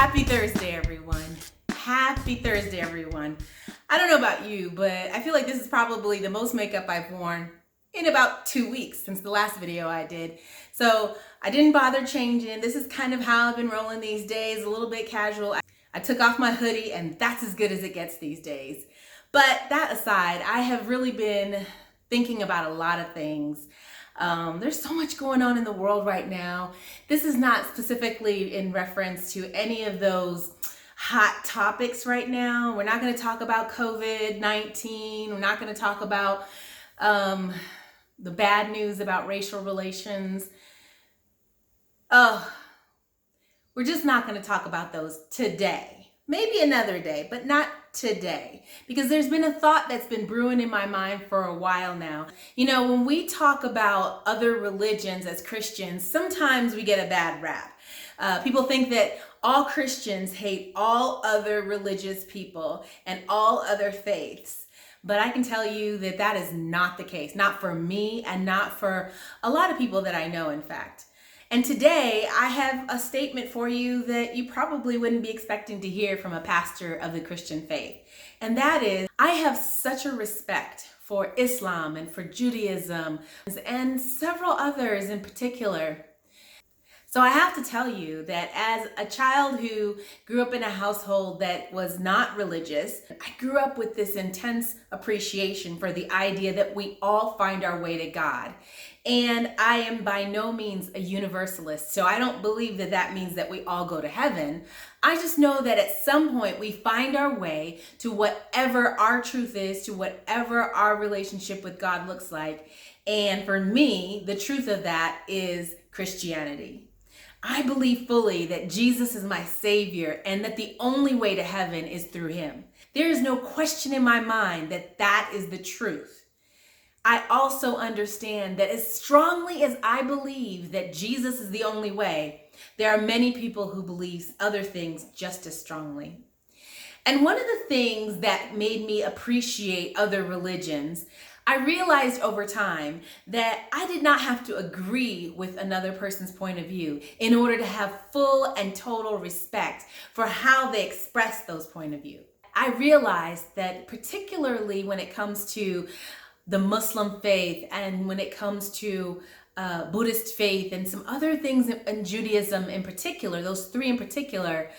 Happy Thursday, everyone. Happy Thursday, everyone. I don't know about you, but I feel like this is probably the most makeup I've worn in about 2 weeks since the last video I did. So I didn't bother changing. This is kind of how I've been rolling these days, a little bit casual. I took off my hoodie and that's as good as it gets these days. But that aside, I have really been thinking about a lot of things. There's so much going on in the world right now. This is not specifically in reference to any of those hot topics right now. We're not going to talk about COVID-19. We're not going to talk about the bad news about racial relations. We're just not going to talk about those today. Maybe another day, but not today, because there's been a thought that's been brewing in my mind for a while now. You know, when we talk about other religions as Christians, sometimes we get a bad rap. People think that all Christians hate all other religious people and all other faiths. But I can tell you that that is not the case, not for me and not for a lot of people that I know, in fact. And today I have a statement for you that you probably wouldn't be expecting to hear from a pastor of the Christian faith. And that is, I have such a respect for Islam and for Judaism and several others in particular. So I have to tell you that as a child who grew up in a household that was not religious, I grew up with this intense appreciation for the idea that we all find our way to God. And I am by no means a universalist, so I don't believe that that means that we all go to heaven. I just know that at some point we find our way to whatever our truth is, to whatever our relationship with God looks like. And for me, the truth of that is Christianity. I believe fully that Jesus is my Savior and that the only way to heaven is through Him. There is no question in my mind that that is the truth. I also understand that as strongly as I believe that Jesus is the only way, there are many people who believe other things just as strongly. And one of the things that made me appreciate other religions, I realized over time that I did not have to agree with another person's point of view in order to have full and total respect for how they express those point of view. I realized that particularly when it comes to the Muslim faith and when it comes to Buddhist faith and some other things in Judaism in particular, those three in particular,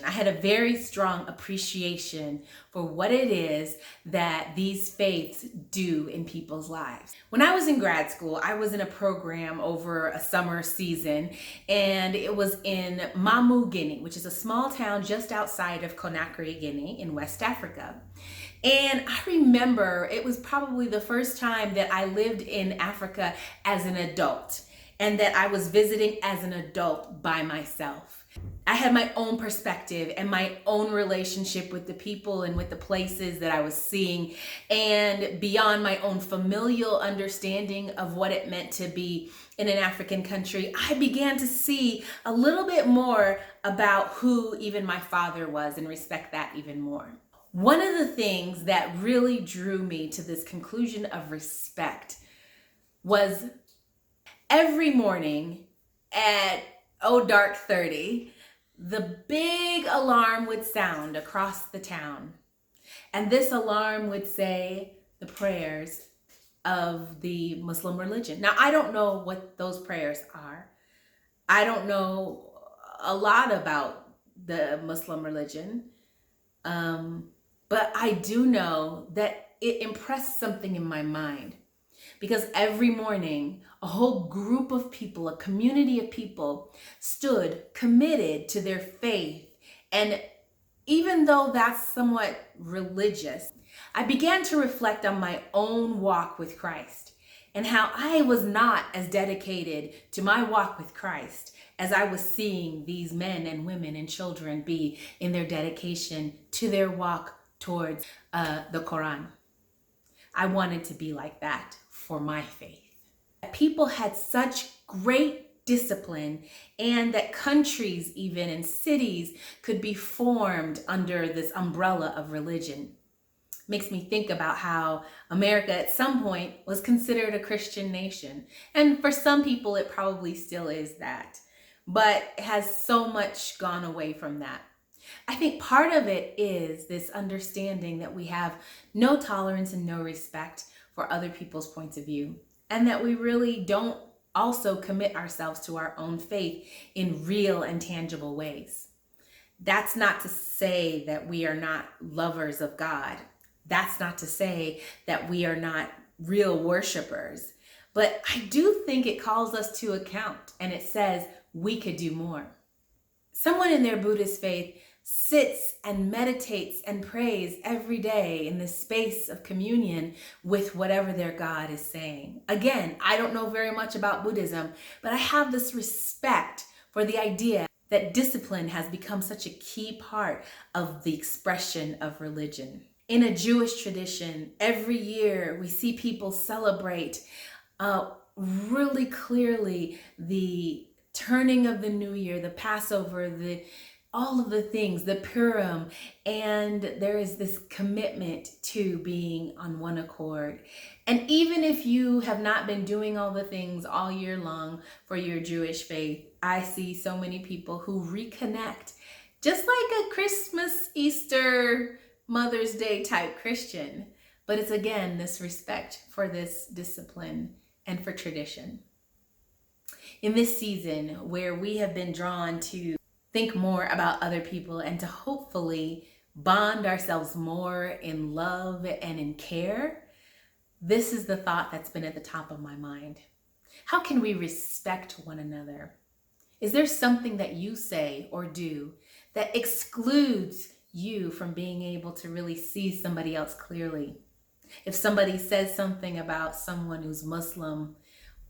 I had a very strong appreciation for what it is that these faiths do in people's lives. When I was in grad school, I was in a program over a summer season, and it was in Mamou, Guinea, which is a small town just outside of Conakry, Guinea in West Africa. And I remember it was probably the first time that I lived in Africa as an adult and that I was visiting as an adult by myself. I had my own perspective and my own relationship with the people and with the places that I was seeing, and beyond my own familial understanding of what it meant to be in an African country, I began to see a little bit more about who even my father was and respect that even more. One of the things that really drew me to this conclusion of respect was every morning at dark 30, the big alarm would sound across the town. And this alarm would say the prayers of the Muslim religion. Now, I don't know what those prayers are. I don't know a lot about the Muslim religion. But I do know that it impressed something in my mind, because every morning a whole group of people, a community of people, stood committed to their faith. And even though that's somewhat religious, I began to reflect on my own walk with Christ and how I was not as dedicated to my walk with Christ as I was seeing these men and women and children be in their dedication to their walk towards the Quran. I wanted to be like that for my faith. People had such great discipline, and that countries even and cities could be formed under this umbrella of religion. Makes me think about how America at some point was considered a Christian nation. And for some people, it probably still is that. but has so much gone away from that. I think part of it is this understanding that we have no tolerance and no respect for other people's points of view, and that we really don't also commit ourselves to our own faith in real and tangible ways. That's not to say that we are not lovers of God. That's not to say that we are not real worshipers. But I do think it calls us to account, and it says we could do more. Someone in their Buddhist faith sits and meditates and prays every day in the space of communion with whatever their God is saying. Again, I don't know very much about Buddhism, but I have this respect for the idea that discipline has become such a key part of the expression of religion. In a Jewish tradition, every year we see people celebrate really clearly the turning of the new year, the Passover, all of the things, the Purim, and there is this commitment to being on one accord. And even if you have not been doing all the things all year long for your Jewish faith, I see so many people who reconnect, just like a Christmas, Easter, Mother's Day type Christian. But it's again this respect for this discipline and for tradition. In this season where we have been drawn to think more about other people and to hopefully bond ourselves more in love and in care, this is the thought that's been at the top of my mind. How can we respect one another? Is there something that you say or do that excludes you from being able to really see somebody else clearly? If somebody says something about someone who's Muslim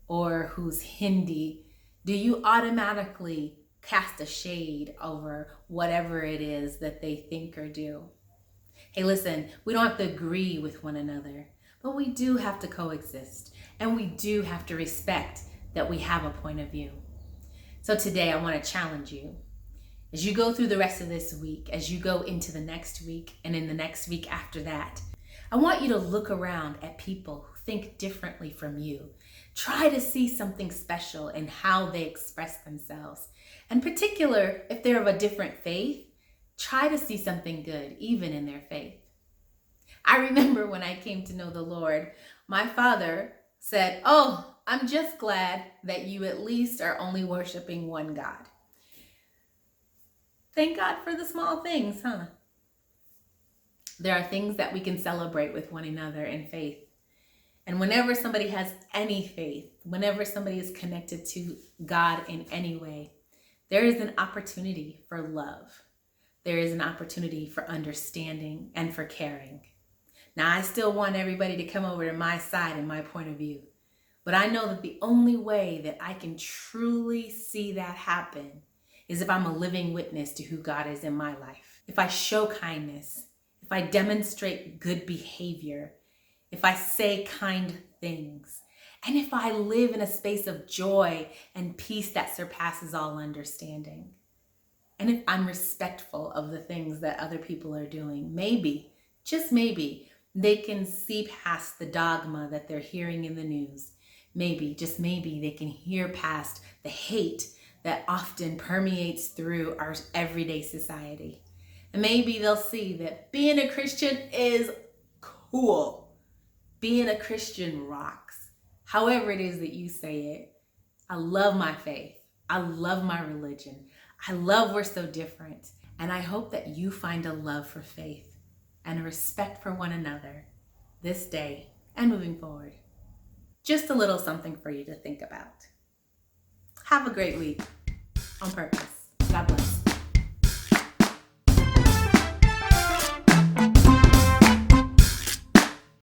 or who's Hindi, do you automatically cast a shade over whatever it is that they think or do? Hey, listen, we don't have to agree with one another, but we do have to coexist, and we do have to respect that we have a point of view. So today I want to challenge you. As you go through the rest of this week, as you go into the next week and in the next week after that, I want you to look around at people who think differently from you. Try to see something special in how they express themselves. In particular, if they're of a different faith, try to see something good, even in their faith. I remember when I came to know the Lord, my father said, "Oh, I'm just glad that you at least are only worshiping one God." Thank God for the small things, huh? There are things that we can celebrate with one another in faith. And whenever somebody has any faith, whenever somebody is connected to God in any way, there is an opportunity for love. There is an opportunity for understanding and for caring. Now, I still want everybody to come over to my side and my point of view. But I know that the only way that I can truly see that happen is if I'm a living witness to who God is in my life. If I show kindness, if I demonstrate good behavior, if I say kind things, and if I live in a space of joy and peace that surpasses all understanding, and if I'm respectful of the things that other people are doing, maybe, just maybe, they can see past the dogma that they're hearing in the news. Maybe, just maybe, they can hear past the hate that often permeates through our everyday society. And maybe they'll see that being a Christian is cool. Being a Christian rocks. However it is that you say it. I love my faith. I love my religion. I love we're so different. And I hope that you find a love for faith and a respect for one another this day and moving forward. Just a little something for you to think about. Have a great week on purpose. God bless.